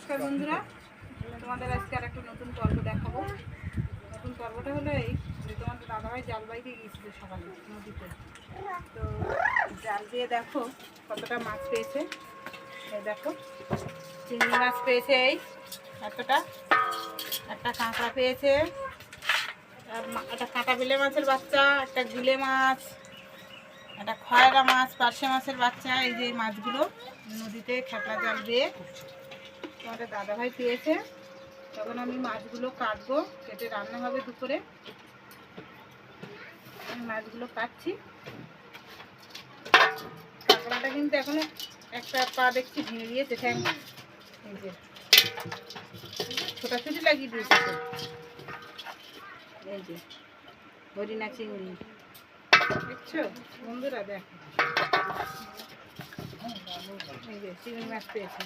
নমস্কার বন্ধুরা, তোমাদের আজকে আর একটা নতুন পর্ব দেখাবো। নতুন পর্বটা হলো এই যে তোমাদের দাদাভাই জাল বাইতে গিয়েছিল সকালে নদীতে। তো জাল দিয়ে দেখো কতটা মাছ পেয়েছে। এই দেখো চিংড়ি মাছ পেয়েছে, এই এতটা, একটা কাঁকড়া পেয়েছে, আর একটা কাঁটা বিলে মাছের বাচ্চা, একটা গুলে মাছ, একটা খয়রা মাছ, পার্শে মাছের বাচ্চা। এই যে মাছগুলো নদীতে খেপলা জাল দিয়ে তোমাদের দাদাভাই পেয়েছে। তখন আমি মাছগুলো কাটবো, কেটে রান্না হবে দুপুরে। আমি মাছগুলো কাটছি। কাঁকড়াটা কিন্তু এখনো একটা পা দেখছি ভেঙে দিয়েছে, ঠ্যাং। এই যে ছোটাছুটি লাগিয়ে দিয়েছে। এই যে হরিণা চিংড়ি দেখছো বন্ধুরা, দেখো এই যে চিংড়ি মাছ পেয়েছে।